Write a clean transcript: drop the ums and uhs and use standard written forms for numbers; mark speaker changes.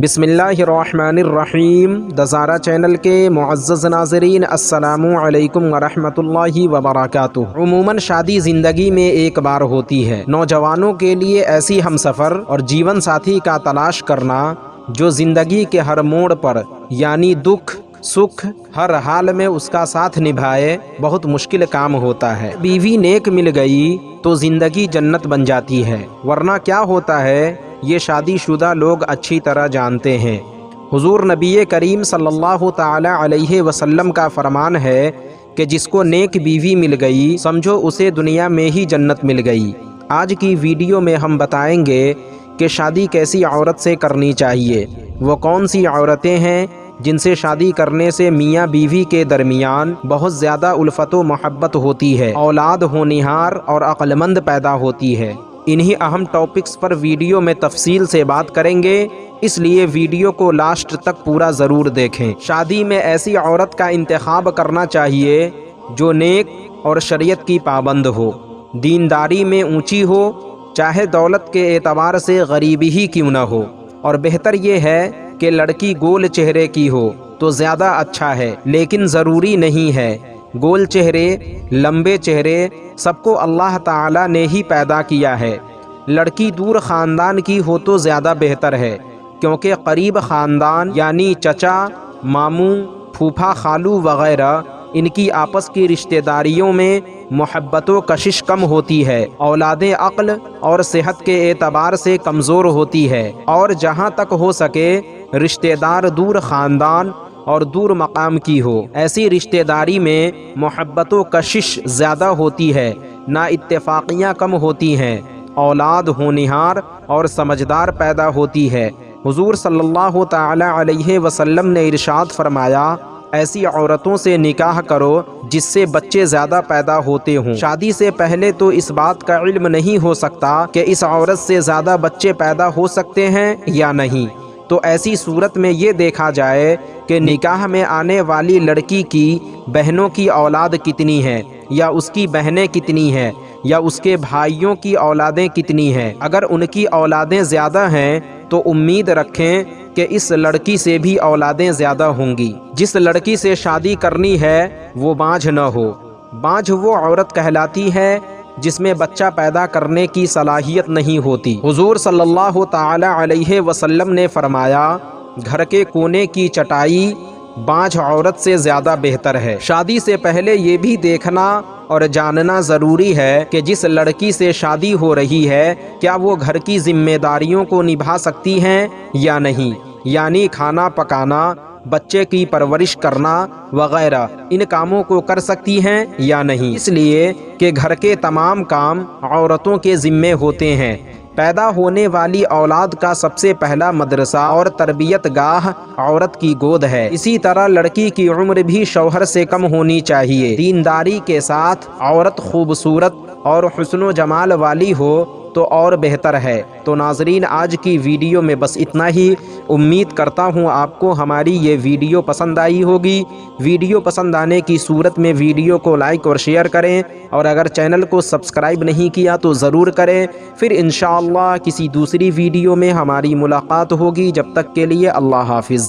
Speaker 1: بسم اللہ الرحمن الرحیم۔ دزارہ چینل کے معزز ناظرین، السلام علیکم ورحمۃ اللہ وبرکاتہ۔ عموماً شادی زندگی میں ایک بار ہوتی ہے۔ نوجوانوں کے لیے ایسی ہم سفر اور جیون ساتھی کا تلاش کرنا جو زندگی کے ہر موڑ پر یعنی دکھ سکھ ہر حال میں اس کا ساتھ نبھائے بہت مشکل کام ہوتا ہے۔ بیوی نیک مل گئی تو زندگی جنت بن جاتی ہے، ورنہ کیا ہوتا ہے یہ شادی شدہ لوگ اچھی طرح جانتے ہیں۔ حضور نبی کریم صلی اللہ تعالی علیہ وسلم کا فرمان ہے کہ جس کو نیک بیوی مل گئی سمجھو اسے دنیا میں ہی جنت مل گئی۔ آج کی ویڈیو میں ہم بتائیں گے کہ شادی کیسی عورت سے کرنی چاہیے، وہ کون سی عورتیں ہیں جن سے شادی کرنے سے میاں بیوی کے درمیان بہت زیادہ الفت و محبت ہوتی ہے، اولاد ہونہار اور عقل مند پیدا ہوتی ہے۔ انہی اہم ٹاپکس پر ویڈیو میں تفصیل سے بات کریں گے، اس لیے ویڈیو کو لاسٹ تک پورا ضرور دیکھیں۔ شادی میں ایسی عورت کا انتخاب کرنا چاہیے جو نیک اور شریعت کی پابند ہو، دینداری میں اونچی ہو، چاہے دولت کے اعتبار سے غریبی ہی کیوں نہ ہو، اور بہتر یہ ہے کہ لڑکی گول چہرے کی ہو تو زیادہ اچھا ہے، لیکن ضروری نہیں ہے۔ گول چہرے، لمبے چہرے سب کو اللہ تعالیٰ نے ہی پیدا کیا ہے۔ لڑکی دور خاندان کی ہو تو زیادہ بہتر ہے، کیونکہ قریب خاندان یعنی چچا، ماموں، پھوپھا، خالو وغیرہ ان کی آپس کی رشتہ داریوں میں محبت و کشش کم ہوتی ہے، اولادیں عقل اور صحت کے اعتبار سے کمزور ہوتی ہے، اور جہاں تک ہو سکے رشتہ دار دور خاندان اور دور مقام کی ہو۔ ایسی رشتہ داری میں محبت و کشش زیادہ ہوتی ہے، نا اتفاقیاں کم ہوتی ہیں، اولاد ہونہار اور سمجھدار پیدا ہوتی ہے۔ حضور صلی اللہ تعالی علیہ وسلم نے ارشاد فرمایا، ایسی عورتوں سے نکاح کرو جس سے بچے زیادہ پیدا ہوتے ہوں۔ شادی سے پہلے تو اس بات کا علم نہیں ہو سکتا کہ اس عورت سے زیادہ بچے پیدا ہو سکتے ہیں یا نہیں، تو ایسی صورت میں یہ دیکھا جائے کہ نکاح میں آنے والی لڑکی کی بہنوں کی اولاد کتنی ہیں، یا اس کی بہنیں کتنی ہیں، یا اس کے بھائیوں کی اولادیں کتنی ہیں۔ اگر ان کی اولادیں زیادہ ہیں تو امید رکھیں کہ اس لڑکی سے بھی اولادیں زیادہ ہوں گی۔ جس لڑکی سے شادی کرنی ہے وہ بانجھ نہ ہو۔ بانجھ وہ عورت کہلاتی ہے جس میں بچہ پیدا کرنے کی صلاحیت نہیں ہوتی۔ حضور صلی اللہ تعالی علیہ وسلم نے فرمایا، گھر کے کونے کی چٹائی بانجھ عورت سے زیادہ بہتر ہے۔ شادی سے پہلے یہ بھی دیکھنا اور جاننا ضروری ہے کہ جس لڑکی سے شادی ہو رہی ہے کیا وہ گھر کی ذمہ داریوں کو نبھا سکتی ہیں یا نہیں، یعنی کھانا پکانا، بچے کی پرورش کرنا وغیرہ ان کاموں کو کر سکتی ہیں یا نہیں، اس لیے کہ گھر کے تمام کام عورتوں کے ذمے ہوتے ہیں۔ پیدا ہونے والی اولاد کا سب سے پہلا مدرسہ اور تربیت گاہ عورت کی گود ہے۔ اسی طرح لڑکی کی عمر بھی شوہر سے کم ہونی چاہیے۔ دینداری کے ساتھ عورت خوبصورت اور حسن و جمال والی ہو تو اور بہتر ہے۔ تو ناظرین، آج کی ویڈیو میں بس اتنا ہی۔ امید کرتا ہوں آپ کو ہماری یہ ویڈیو پسند آئی ہوگی۔ ویڈیو پسند آنے کی صورت میں ویڈیو کو لائک اور شیئر کریں، اور اگر چینل کو سبسکرائب نہیں کیا تو ضرور کریں۔ پھر انشاءاللہ کسی دوسری ویڈیو میں ہماری ملاقات ہوگی۔ جب تک کے لیے اللہ حافظ۔